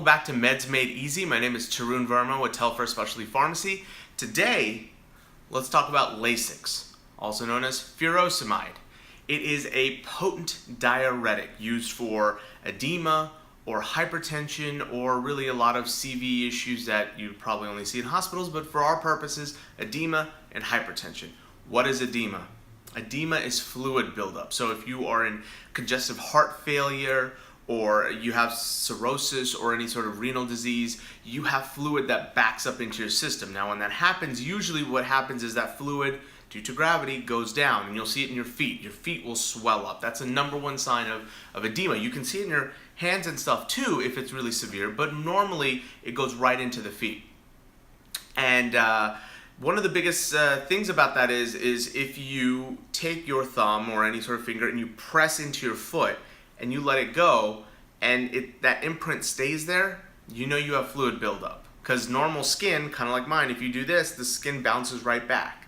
Welcome back to Meds Made Easy. My name is Tarun Verma with Telfair Specialty Pharmacy. Today, let's talk about Lasix, also known as Furosemide. It is a potent diuretic used for edema or hypertension or really a lot of CV issues that you probably only see in hospitals, but for our purposes, edema and hypertension. What is edema? Edema is fluid buildup. So if you are in congestive heart failure or you have cirrhosis or any sort of renal disease, you have fluid that backs up into your system. Now when that happens, usually what happens is that fluid, due to gravity, goes down, and you'll see it in your feet. Your feet will swell up. That's a number one sign of edema. You can see it in your hands and stuff too if it's really severe, but normally it goes right into the feet. And one of the biggest things about that is if you take your thumb or any sort of finger and you press into your foot and you let it go and that imprint stays there, you know you have fluid buildup. Because normal skin, kind of like mine, if you do this, the skin bounces right back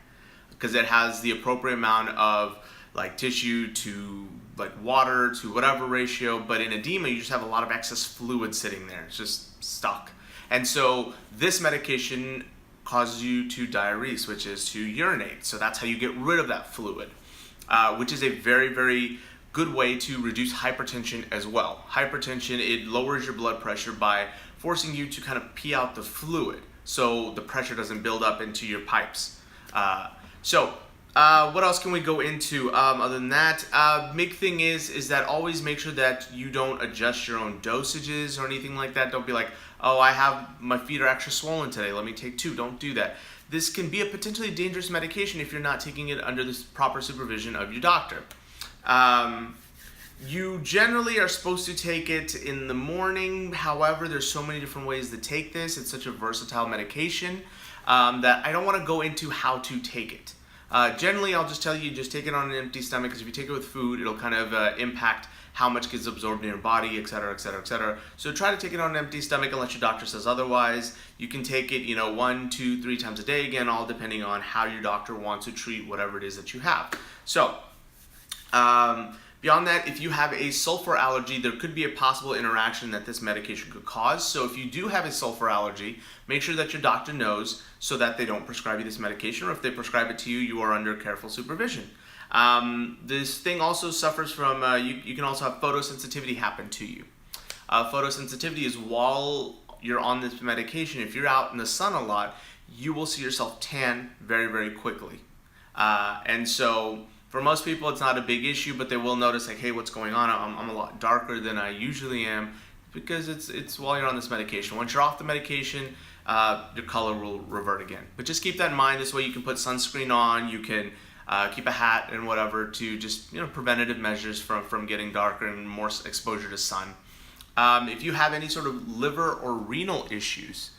because it has the appropriate amount of like tissue to like water to whatever ratio. But in edema, you just have a lot of excess fluid sitting there. It's just stuck. And so this medication causes you to diurese, which is to urinate. So that's how you get rid of that fluid, which is a very, very good way to reduce hypertension as well. Hypertension, it lowers your blood pressure by forcing you to kind of pee out the fluid so the pressure doesn't build up into your pipes. What else can we go into other than that? Big thing is that always make sure that you don't adjust your own dosages or anything like that. Don't be like, oh, my feet are extra swollen today, let me take 2. Don't do that. This can be a potentially dangerous medication if you're not taking it under the proper supervision of your doctor. You generally are supposed to take it in the morning. However, there's so many different ways to take this. It's such a versatile medication that I don't want to go into how to take it. Generally, I'll just tell you, just take it on an empty stomach, because if you take it with food, it'll kind of impact how much gets absorbed in your body, etc., etc., etc. So try to take it on an empty stomach unless your doctor says otherwise. You can take it, 1, 2, 3 times a day, again, all depending on how your doctor wants to treat whatever it is that you have. So, beyond that, if you have a sulfur allergy, there could be a possible interaction that this medication could cause. So if you do have a sulfur allergy, make sure that your doctor knows so that they don't prescribe you this medication, or if they prescribe it to you, you are under careful supervision. This thing also suffers from, you can also have photosensitivity happen to you. Photosensitivity is while you're on this medication, if you're out in the sun a lot, you will see yourself tan very, very quickly. And so for most people, it's not a big issue, but they will notice like, hey, what's going on? I'm a lot darker than I usually am, because it's while you're on this medication. Once you're off the medication, your color will revert again. But just keep that in mind. This way you can put sunscreen on, you can keep a hat and whatever to just, preventative measures from getting darker and more exposure to sun. If you have any sort of liver or renal issues,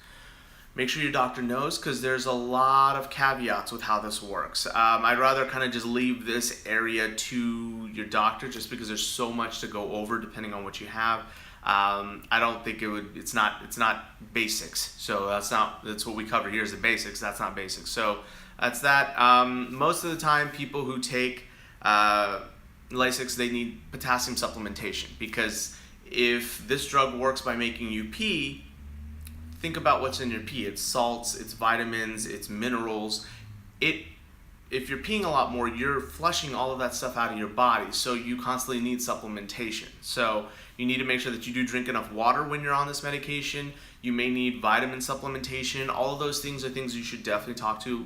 make sure your doctor knows, because there's a lot of caveats with how this works. I'd rather kind of just leave this area to your doctor, just because there's so much to go over depending on what you have. I don't think it's not basics. So that's what we cover here is the basics. That's not basics. So that's that. Most of the time, people who take Lasix, they need potassium supplementation, because if this drug works by making you pee, think about what's in your pee. It's salts, it's vitamins, it's minerals. If you're peeing a lot more, you're flushing all of that stuff out of your body, so you constantly need supplementation. So you need to make sure that you do drink enough water when you're on this medication. You may need vitamin supplementation. All of those things are things you should definitely talk to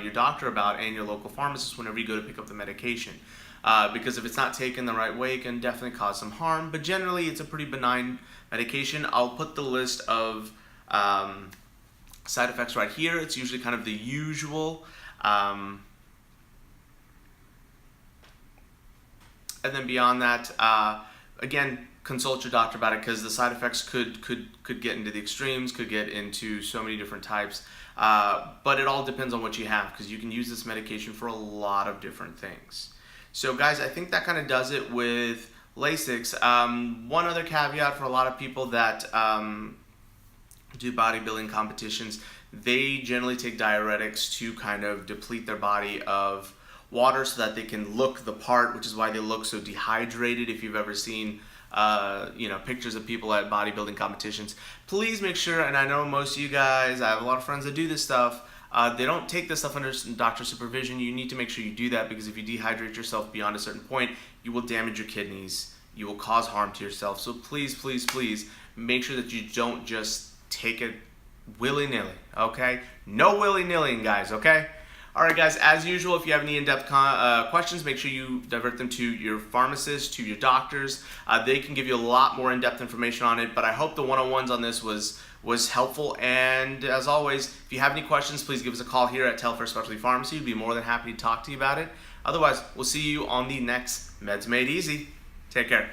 your doctor about, and your local pharmacist whenever you go to pick up the medication. Because if it's not taken the right way, it can definitely cause some harm. But generally, it's a pretty benign medication. I'll put the list of side effects right here. It's usually kind of the usual. And then beyond that, again, consult your doctor about it, because the side effects could get into the extremes, could get into so many different types. But it all depends on what you have, because you can use this medication for a lot of different things. So guys, I think that kind of does it with Lasix. One other caveat for a lot of people that do bodybuilding competitions, they generally take diuretics to kind of deplete their body of water so that they can look the part, which is why they look so dehydrated. If you've ever seen pictures of people at bodybuilding competitions. Please make sure, and I know most of you guys, I have a lot of friends that do this stuff, they don't take this stuff under doctor supervision. You need to make sure you do that, because if you dehydrate yourself beyond a certain point, you will damage your kidneys. You will cause harm to yourself. So please, please, please make sure that you don't just take it willy-nilly, okay? No willy-nillying, guys, okay? All right, guys, as usual, if you have any in-depth questions, make sure you divert them to your pharmacist, to your doctors. They can give you a lot more in-depth information on it, but I hope the one-on-ones on this was helpful. And as always, if you have any questions, please give us a call here at Telfair Specialty Pharmacy. We'd be more than happy to talk to you about it. Otherwise, we'll see you on the next Meds Made Easy. Take care.